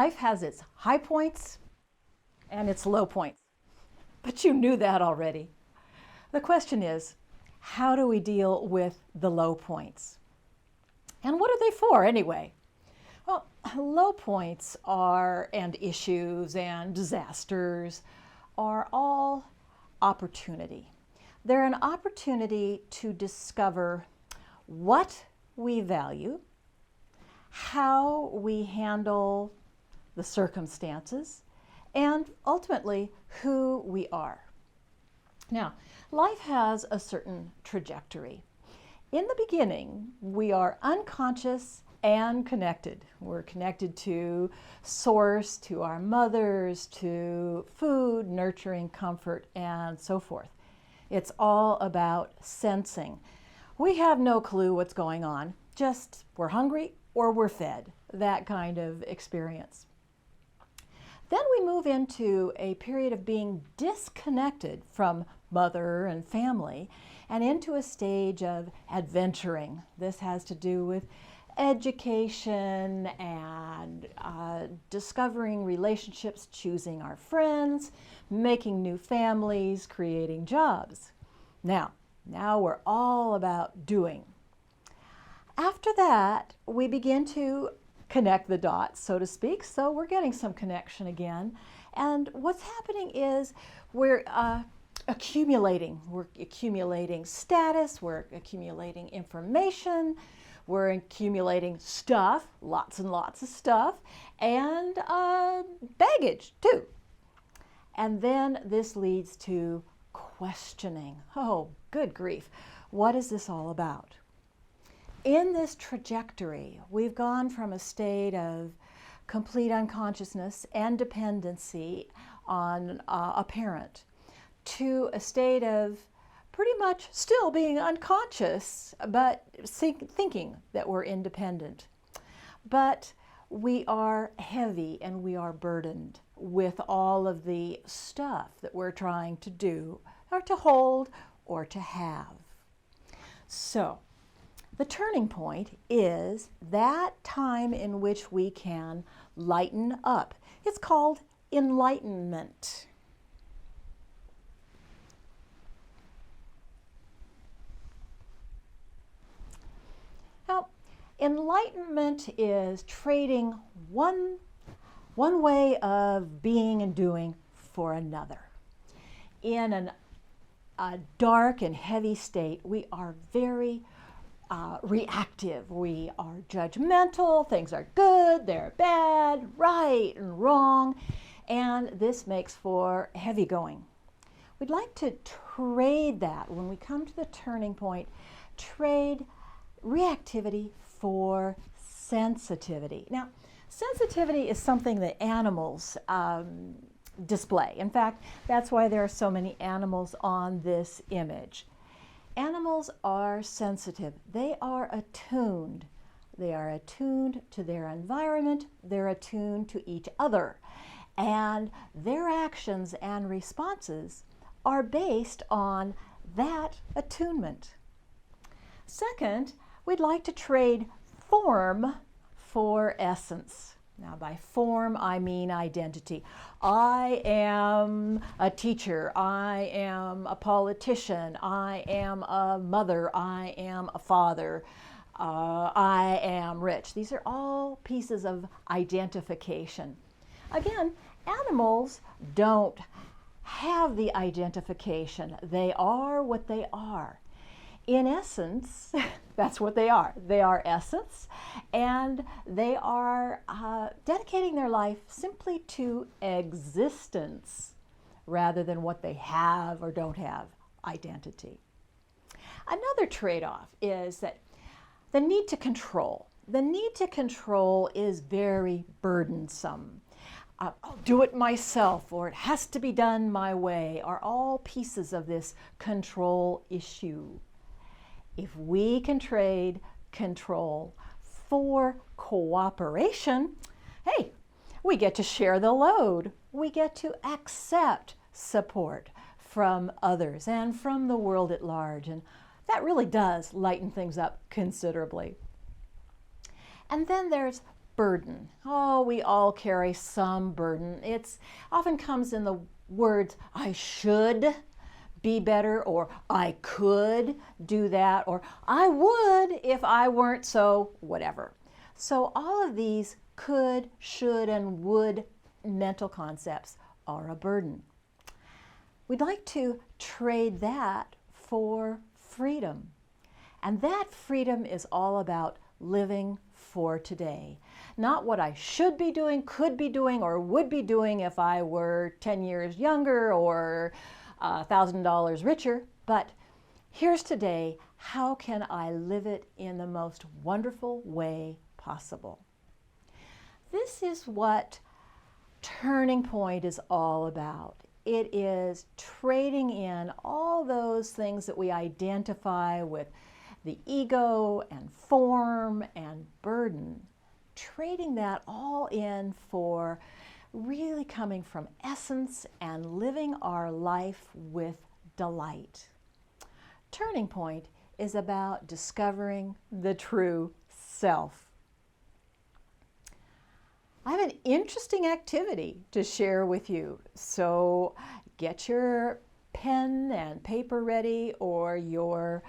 Life has its high points and its low points, but you knew that already. The question is, how do we deal with the low points? And what are they for anyway? Well, low points and issues and disasters are all opportunity. They're an opportunity to discover what we value, how we handle the circumstances, and ultimately who we are. Now, life has a certain trajectory. In the beginning, we are unconscious and connected. We're connected to source, to our mothers, to food, nurturing, comfort, and so forth. It's all about sensing. We have no clue what's going on, just we're hungry or we're fed, that kind of experience. Then we move into a period of being disconnected from mother and family and into a stage of adventuring. This has to do with education and discovering relationships, choosing our friends, making new families, creating jobs. Now we're all about doing. After that, we begin to connect the dots, so to speak. So we're getting some connection again. And what's happening is we're accumulating. We're accumulating status, we're accumulating information, we're accumulating stuff, lots and lots of stuff, and baggage too. And then this leads to questioning. Oh, good grief. What is this all about? In this trajectory, we've gone from a state of complete unconsciousness and dependency on a parent to a state of pretty much still being unconscious, but thinking that we're independent. But we are heavy and we are burdened with all of the stuff that we're trying to do or to hold or to have. So the turning point is that time in which we can lighten up. It's called enlightenment. Now, enlightenment is trading one way of being and doing for another. In a dark and heavy state, we are very reactive. We are judgmental. Things are good, they're bad, right and wrong, and this makes for heavy going. We'd like to trade that when we come to the turning point, trade reactivity for sensitivity. Now, sensitivity is something that animals display. In fact, that's why there are so many animals on this image. Animals are sensitive. They are attuned. They are attuned to their environment. They're attuned to each other. And their actions and responses are based on that attunement. Second, we'd like to trade form for essence. Now, by form, I mean identity. I am a teacher. I am a politician. I am a mother. I am a father. I am rich. These are all pieces of identification. Again, animals don't have the identification. They are what they are. In essence, that's what they are. They are essence, and they are dedicating their life simply to existence rather than what they have or don't have, identity. Another trade-off is that the need to control. The need to control is very burdensome. I'll do it myself, or it has to be done my way, are all pieces of this control issue. If we can trade control for cooperation, hey, we get to share the load. We get to accept support from others and from the world at large. And that really does lighten things up considerably. And then there's burden. Oh, we all carry some burden. It often comes in the words, I should be better, or I could do that, or I would if I weren't so whatever. So all of these could, should, and would mental concepts are a burden. We'd like to trade that for freedom. And that freedom is all about living for today. Not what I should be doing, could be doing, or would be doing if I were 10 years younger or $1,000 richer, but here's today. How can I live it in the most wonderful way possible? This is what Turning Point is all about. It is trading in all those things that we identify with the ego and form and burden, trading that all in for really coming from essence and living our life with delight. Turning Point is about discovering the true self. I have an interesting activity to share with you, so get your pen and paper ready or your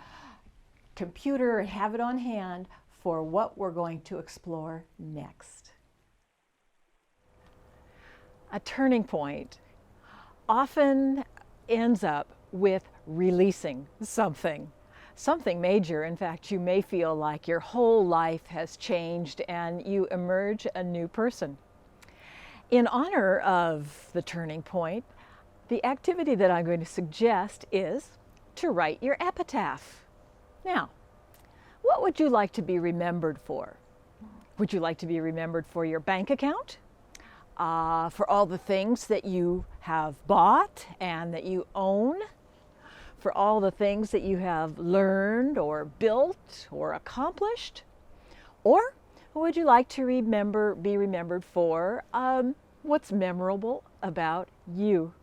computer and have it on hand for what we're going to explore next. A turning point often ends up with releasing something major. In fact, you may feel like your whole life has changed and you emerge a new person. In honor of the turning point, the activity that I'm going to suggest is to write your epitaph. Now, what would you like to be remembered for? Would you like to be remembered for your bank account? For all the things that you have bought and that you own? For all the things that you have learned or built or accomplished? Or would you like to be remembered for what's memorable about you?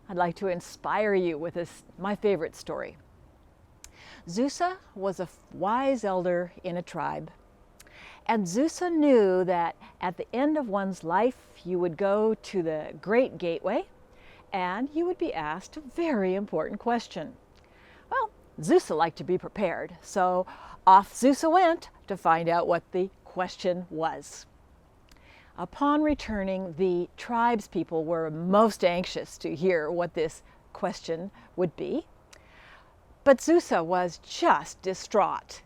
I'd like to inspire you with my favorite story. Zusa was a wise elder in a tribe. And Zusa knew that at the end of one's life, you would go to the Great Gateway and you would be asked a very important question. Well, Zusa liked to be prepared, so off Zusa went to find out what the question was. Upon returning, the tribe's people were most anxious to hear what this question would be. But Zusa was just distraught.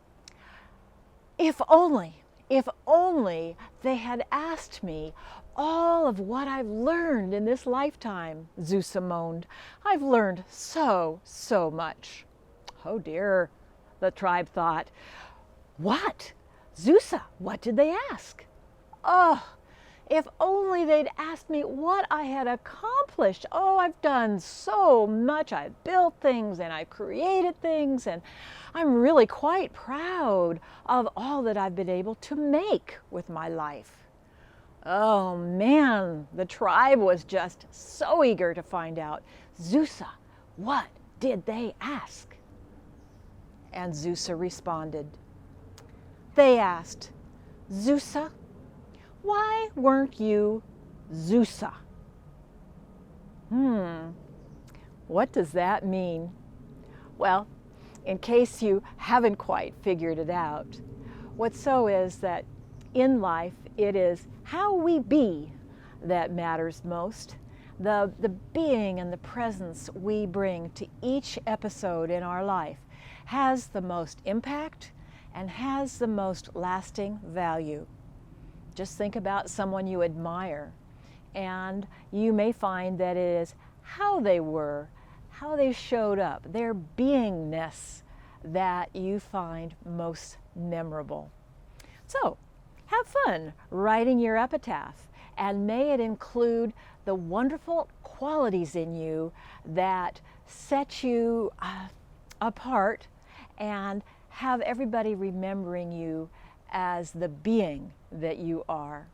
If only they had asked me all of what I've learned in this lifetime, Zusa moaned. I've learned so much. Oh dear, the tribe thought. What? Zusa, what did they ask? Oh, if only they'd asked me what I had accomplished. Oh, I've done so much. I've built things and I've created things, and I'm really quite proud of all that I've been able to make with my life. Oh man, the tribe was just so eager to find out, Zusa, what did they ask? And Zusa responded. They asked, Zusa, why weren't you Zusa? What does that mean? Well, in case you haven't quite figured it out, what's so is that in life it is how we be that matters most. The being and the presence we bring to each episode in our life has the most impact and has the most lasting value. Just think about someone you admire, and you may find that it is how they were, how they showed up, their beingness that you find most memorable. So, have fun writing your epitaph, and may it include the wonderful qualities in you that set you apart and have everybody remembering you as the being that you are.